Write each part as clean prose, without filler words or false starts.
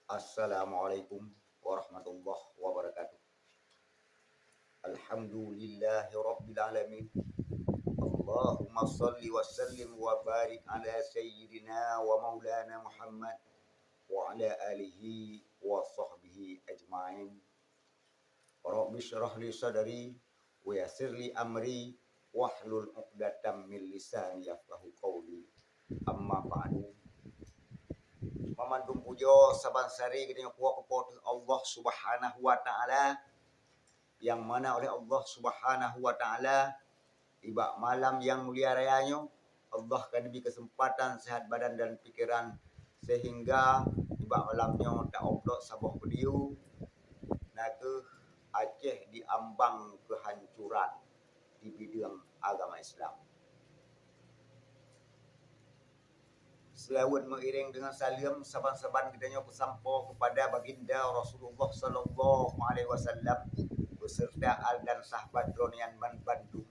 Assalamualaikum warahmatullahi wabarakatuh. Alhamdulillahi rabbil alamin. Allahumma salli wa sallim wa barik ala sayyidina wa maulana Muhammad wa ala alihi wa sahbihi ajma'in. Rabbi syrah li sadri wa yassir li amri wahlul 'uqdatam min lisani yafqahu qawli. Amma ba'du. Mamandung pujo sabansari kita kuat kepada Allah Subhanahu wa taala, yang mana oleh Allah Subhanahu wa taala tiba malam yang mulia rayanya Allah akan diberi kesempatan sehat badan dan pikiran, sehingga tiba malamnya tak oblok sabah beliau naga Aceh diambang kehancuran di bidang agama Islam. Selawat mengiring dengan salam saban-saban kitanya bersampo kepada baginda Rasulullah sallallahu alaihi wasallam beserta al dan sahabat dronian man Bandung.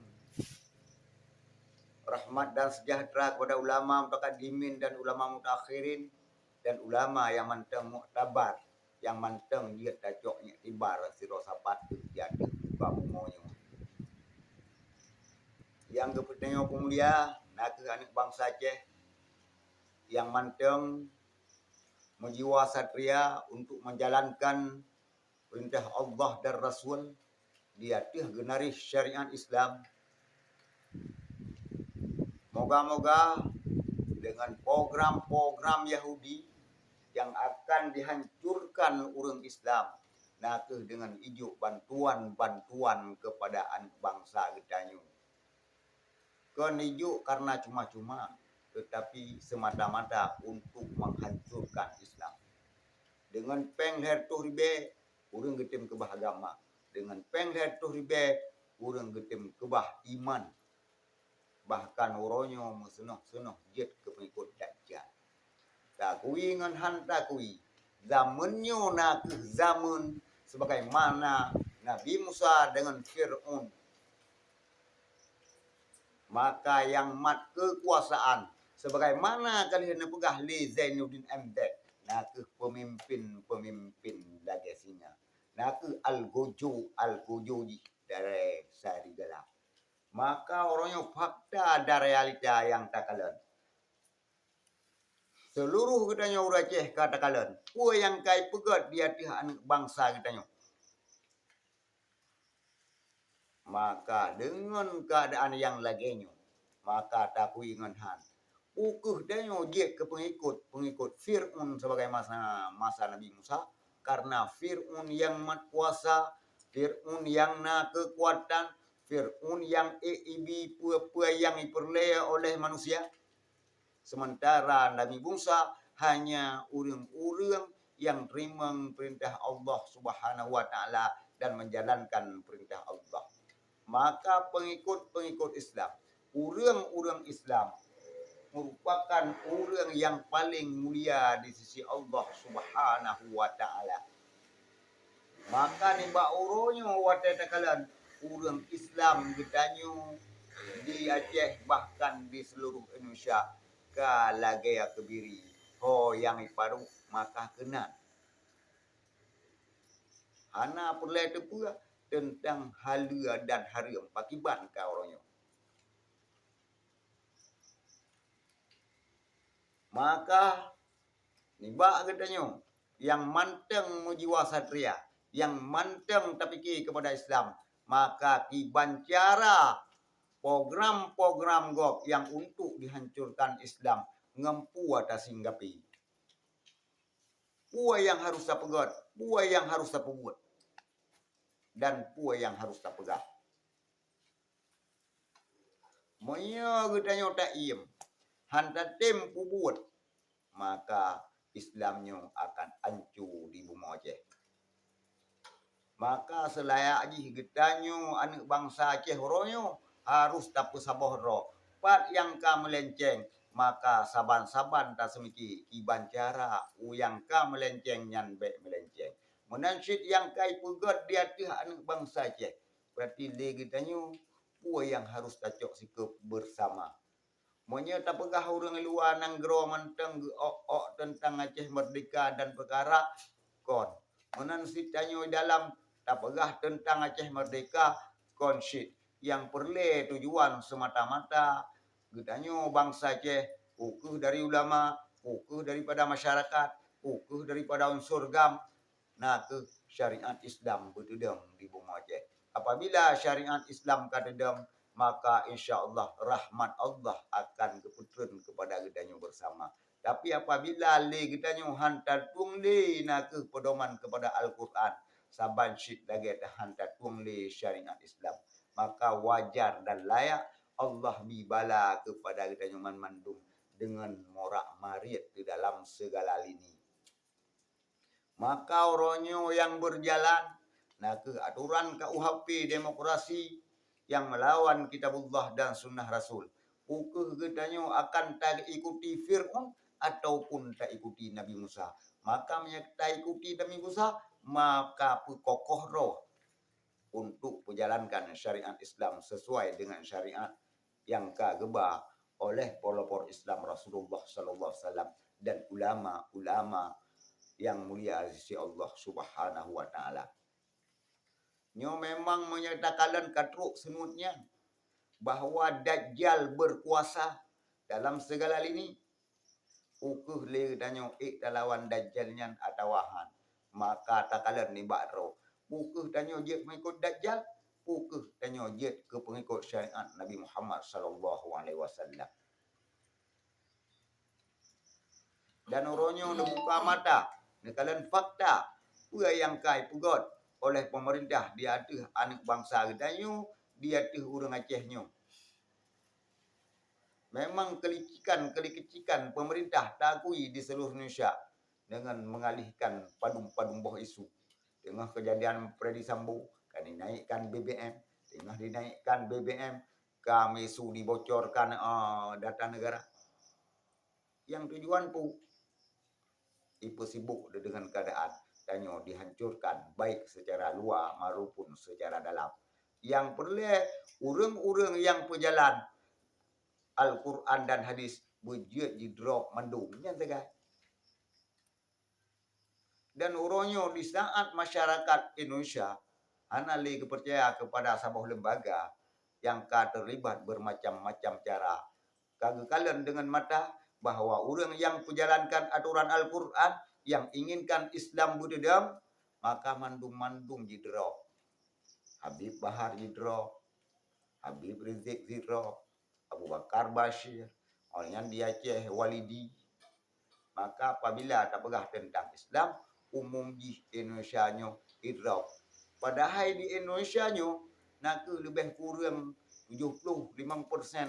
Rahmat dan sejahtera kepada ulama mutaqaddimin dan ulama mutakhirin dan ulama yang manteng muktabar, yang manteng dia tajoknya tibar siro sapat jadi babumonya. Yang kepentingan pemulia nak anak bangsa Aceh yang manteng menjiwa satria untuk menjalankan perintah Allah dan Rasul di atas genaris syariat Islam. Moga-moga dengan program-program Yahudi yang akan dihancurkan orang Islam, nak dengan ijuk bantuan-bantuan kepada anak bangsa kita. Kan ijuk karena cuma-cuma, tetapi semata-mata untuk menghancurkan Islam. Dengan pengher tuh ribe, urang getem kebah agama. Dengan pengher tuh ribe, urang getem kebah iman. Bahkan uronyo mesenah-senah jet ke pengikut Dajjal. Tak kui ngan hanta kui. Zamannya nak zaman sebagaimana Nabi Musa dengan Fir'aun. Maka yang mat kekuasaan sebagaimana kalian pegah li Zainuddin Amdad, nak pemimpin legasinya, nak al-Gojoji dari Sarigala. Maka orangnya fakta dan realita yang tak kalian. Seluruh kitanya orang Aceh kata kalian, apa yang kai pegat di hati anak bangsa kitanya. Maka dengan keadaan yang laginya, maka takui dengan han. Ukuh danyo dia ke pengikut Fir'aun sebagai masa Nabi Musa, karena Fir'aun yang mat kuasa, Fir'aun yang na kekuatan, Fir'aun yang pua-pua yang diperoleh oleh manusia. Sementara Nabi Musa hanya urang-urang yang terima perintah Allah Subhanahu wa taala dan menjalankan perintah Allah. Maka pengikut-pengikut Islam, urang-urang Islam merupakan orang yang paling mulia di sisi Allah Subhanahu wa taala. Maka ni ba uronyo watata kalan urang Islam getanyo di Aceh, bahkan di seluruh Indonesia kalagaya kebiri ho yang iparu maka kena hana perle tu pula tentang halia dan haram pakiban ka oronyo. Maka niba getanyo yang manteng mujiwa satria, yang manteng tapiki kepada Islam, maka kibancara program-program GOP yang untuk dihancurkan Islam ngempu atas singgapi. Pua yang harus tapegat, pua yang harus tapebuat, dan pua yang harus tapegah. Moyo getanyo tak iem, hanta tempu buat, maka Islamnya akan hancur di bumi Aceh. Maka selayaknya getanyo anak bangsa Aceh horonyo harus tapu sabah ro. Pat yang ka melenceng, maka saban-saban tak semiki iban cara yang ka melenceng nyan be melenceng. Menansyid yang kai pegat di hati anak bangsa Aceh. Berarti le getanyo pua yang harus tacok sikap bersama. Monya tak pegah orang luar nang gero menteng ok tentang Aceh merdeka dan perkara kon. Menan sitanyo dalam tak pegah tentang Aceh merdeka kon shit. Yang perle tujuan semata-mata getanyo bangsa Aceh ukuh dari ulama, ukuh daripada masyarakat, ukuh daripada unsur gam. Nah ke syariat Islam betudem di bumi Aceh. Apabila syariat Islam kadedem, maka insya Allah rahmat Allah akan keputren kepada gedanyo bersama. Tapi apabila le gedanyo hantar tung le nak ke pedoman kepada Al-Quran, saban syid lagi hantar tung le syariat Islam, maka wajar dan layak Allah bibala kepada gedanyo mandung dengan morak marit di dalam segala lini. Maka oronyo yang berjalan nah ke aturan KUHP demokrasi yang melawan kitabullah dan sunnah Rasul. Ukeh getanyo akan tak ikuti Fir'aun ataupun tak ikuti Nabi Musa. Maka tak ikuti Nabi Musa, maka kokoh roh untuk menjalankan syariat Islam sesuai dengan syariat yang kagebah oleh pelopor Islam Rasulullah sallallahu alaihi wasallam dan ulama-ulama yang mulia di sisi Allah Subhanahu wa taala. Nyo memang menyatakan katruk senutnya bahwa Dajjal berkuasa dalam segala lini. Ukuh le danyo lawan Dajjalnya atawahan. Maka takalan ni bakro. Ukuh danyo je mengikut Dajjal, ukuh danyo je ke pengikut syariat Nabi Muhammad sallallahu alaihi wasallam. Dan oronyo buka mata, nekalan fakta, pua yang kai pugot oleh pemerintah dia tuh anak bangsa gedanyo, dia tuh urang Acehnyo. Memang kelicikan pemerintah takui di seluruh Indonesia dengan mengalihkan padung-padung boh isu. Tengah kejadian Freddy Sambo, kan dinaikkan BBM, tengah dinaikkan BBM, kami isu dibocorkan data negara. Yang tujuan pu ipu sibuk dengan keadaan danyo dihancurkan baik secara luar maupun secara dalam. Yang perlu urang-urang yang pejalan Al-Quran dan hadis bujut di drop mandungnya tegak. Dan uronyo di saat masyarakat Indonesia anali kepercaya kepada sebuah lembaga yang terlibat bermacam-macam cara. Kagekalan dengan mata bahwa orang yang menjalankan aturan Al-Quran yang inginkan Islam budedam, maka mandung-mandung di drop. Habib Bahar di drop, Habib Rizik di drop, Abu Bakar Bashir, orang di Aceh Walidi. Maka apabila tak pegah tentang Islam, umum di Indonesia nyo idrop. Padahal di Indonesia nyo nak lebih kurang 75%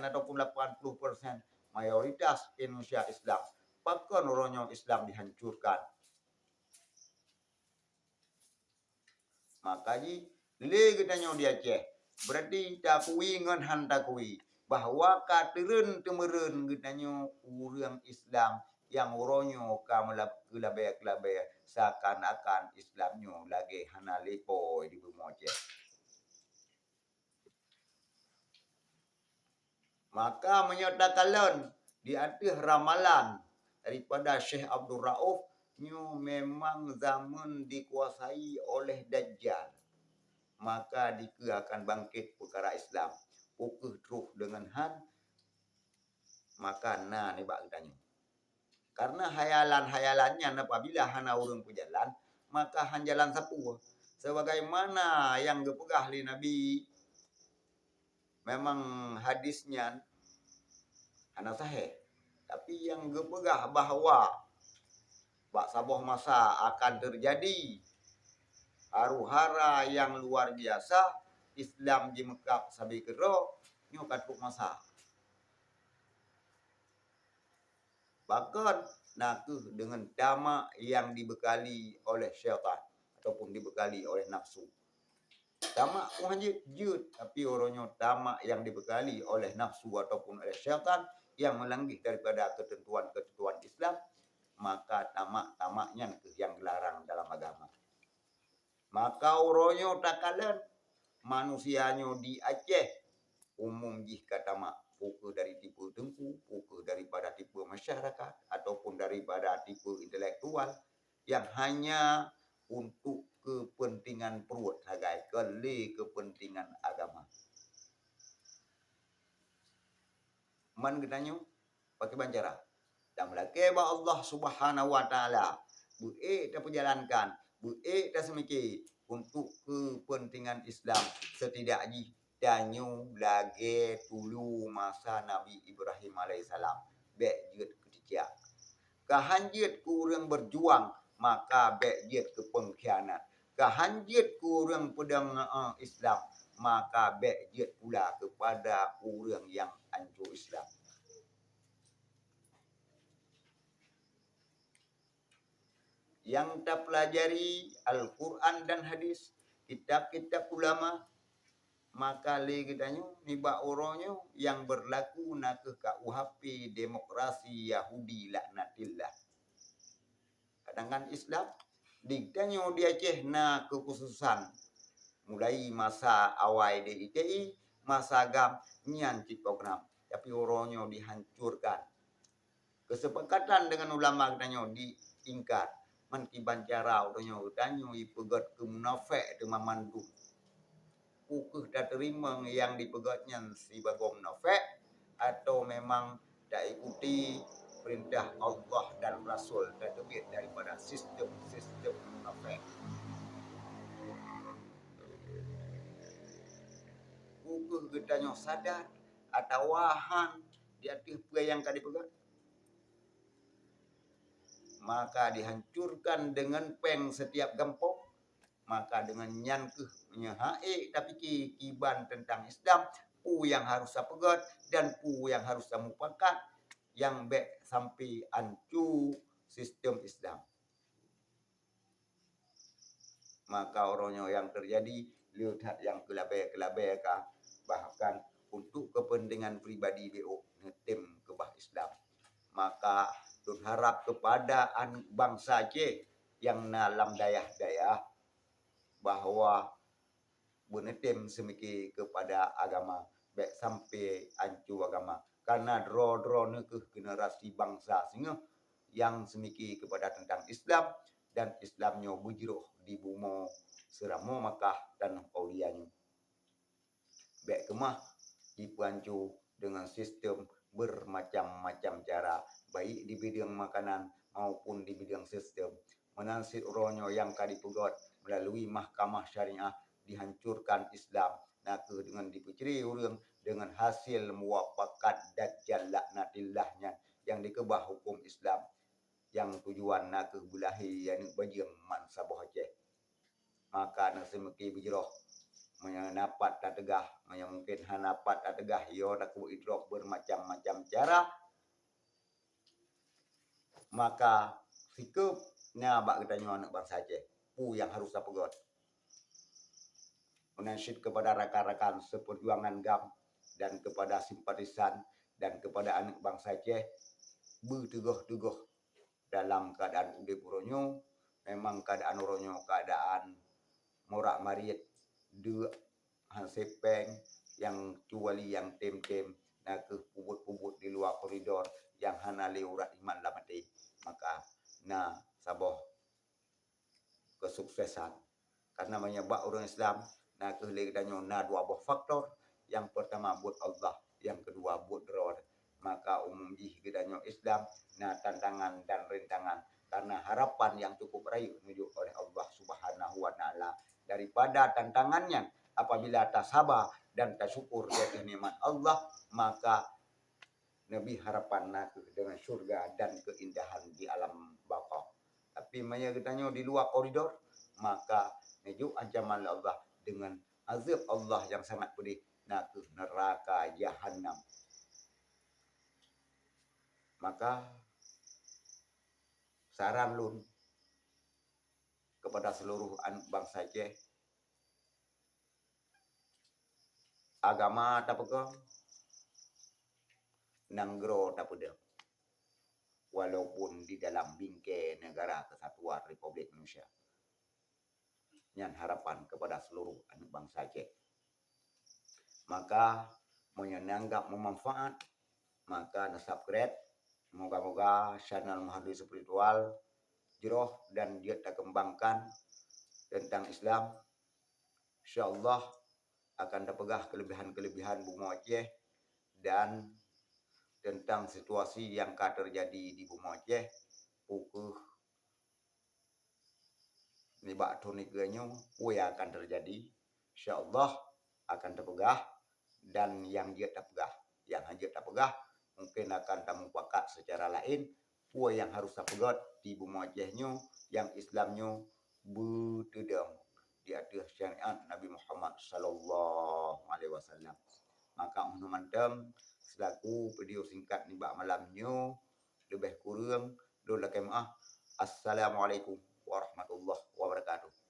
ataupun 80% mayoritas Indonesia Islam. Bahkan orangnya Islam dihancurkan. Makanya le getanyo di Aceh. Berarti takui ngan han takui bahwa katurun temerun getanyo urang Islam yang oronyo kelabaya seakan-akan Islamnyo lagi hana lepo di bumi Aceh. Maka menyatakan di atas ramalan daripada Syekh Abdul Rauf nyo memang zaman dikuasai oleh Dajjal. Maka dia akan bangkit perkara Islam. Ukuh terus dengan han. Maka ni bak tanya. Karena hayalan-hayalannya apabila hana urang berjalan, maka han jalan sapu. Sebagaimana yang gepegah li Nabi, memang hadisnya hana sahih. Tapi yang gepegah bahawa bak sabuh masa akan terjadi haru-hara yang luar biasa, Islam di Mekah sabi kero, nyo katuk masa. Bahkan nakuh dengan tamak yang dibekali oleh syaitan ataupun dibekali oleh nafsu. Tamak wajib jud, tapi orangnya tamak yang dibekali oleh nafsu ataupun oleh syaitan yang melanggar daripada ketentuan-ketentuan Islam, maka tamak-tamaknya yang dilarang dalam agama. Maka orangnya takalan manusianya di Aceh umum jika tamak. bukan dari tipe tengku, bukan daripada tipe masyarakat, ataupun daripada tipe intelektual yang hanya untuk kepentingan perut sagai, kali kepentingan agama. Man getanyo pakai bancara. Dan melake ba Allah Subhanahu wa taala. Buik ta perjalankan, buik ta semiki untuk kepentingan Islam setidaknya danyu lagi dulu masa Nabi Ibrahim alaihissalam. Bek jeut ketika. Kahanjeut kurang berjuang maka bek jeut ke pengkhianat. Kahanjeut kurang pedang Islam maka bek jeut pula kepada orang yang anjur Islam. Yang tak pelajari Al-Quran dan hadis, kitab-kitab ulama, maka legedanyo niba oronyo yang berlaku nak ke KUHP demokrasi Yahudi laknatillah. Kadang-kadang Islam digdanyo dia Aceh na kekhususan mulai masa awal DITI, masa gam nyan program, tapi oronyo dihancurkan. Kesepakatan dengan ulama katanya diingkat. Man kiban cara udanyo danyo ipegat ke munafik dengan mandu. Ukeh tak terima yang dipegatnya si bago munafik atau memang tak ikuti perintah Allah dan Rasul terbit daripada sistem munafik. Ukeh getanyo sadar atau wahan di atas yang kadi pegat. Maka dihancurkan dengan peng setiap gempok, maka dengan nyankeh menyahai tapi kiban tentang Islam pu yang harus sapegat dan pu yang harus samupakat yang bek sampai ancu sistem Islam. Maka orangnya yang terjadi lihat yang kelabai kah bahkan untuk kepentingan pribadi BO ngetem ke bah Islam. Maka harap kepada bangsa Aceh yang dalam dayah-dayah bahwa benetem semiki kepada agama baik sampai ancu agama karena dro ke generasi bangsa singa yang semiki kepada tentang Islam dan Islamnya bujroh di bumi Seramo Makkah dan Pauliannya baik kemah dipancu dengan sistem bermacam-macam cara baik di bidang makanan maupun di bidang sistem menansit ronyo yang kadi pegot melalui mahkamah syariah dihancurkan Islam nak dengan dipeceri urang dengan hasil muafakat dajjal laknatillahnya yang dikebah hukum Islam yang tujuan nak bulahi yang bajing man saboh Aceh maka nak semeki bijroh menapat tak tegah yang mungkin hanapat tak tegah yo nak idrok bermacam-macam cara maka sikap nyabak katanya anak bangsa Aceh pu yang harus sapegot menansyid kepada rakan-rakan seperjuangan GAM dan kepada simpatisan dan kepada anak bangsa Aceh berteguh-teguh dalam keadaan udip uronyo memang keadaan uronyo keadaan morak marit dua hansepeng yang cuali yang tem-tem nak ke pubut-pubut di luar koridor yang hana leurat iman lamati maka na saboh kesuksesan karena menyebab orang Islam na kehilangannya na dua buah faktor yang pertama buat Allah yang kedua buat roh maka umum jihgidanyo Islam na tantangan dan rintangan karena harapan yang cukup rayu menuju oleh Allah Subhanahu wa taala daripada tantangannya apabila tak sabar dan tak syukur atas nikmat Allah maka Nabi harapan nak dengan syurga dan keindahan di alam baqah. Tapi maya katanya di luar koridor maka menuju ancaman Allah dengan azab Allah yang sangat pedih nak neraka jahanam. Maka saran lun kepada seluruh bangsa Aceh agama tak pegang nanggro tak pedang walaupun di dalam bingkai negara kesatuan Republik Indonesia yang harapan kepada seluruh anak bangsa Aceh maka menyenanggap memanfaat, maka subscribe. Moga-moga channel Mahdi Spiritual jeroh dan dia tak kembangkan tentang Islam. InsyaAllah akan terpegah kelebihan-kelebihan Bumi Aceh dan tentang situasi yang akan terjadi di Bumi Aceh. Pukul nibak tuniknya yang akan terjadi. InsyaAllah akan terpegah dan yang dia tak pegah. Yang hanya tak pegah mungkin akan tamu pakat secara lain. Puan yang harus terpegat di Bumi Acehnya, yang Islamnya bertedang di atas syariat Nabi Muhammad sallallahu alaihi wasallam. Maka teman-teman selaku video singkat nibak malamnya lebih kurang doa maaf. Assalamualaikum warahmatullahi wabarakatuh.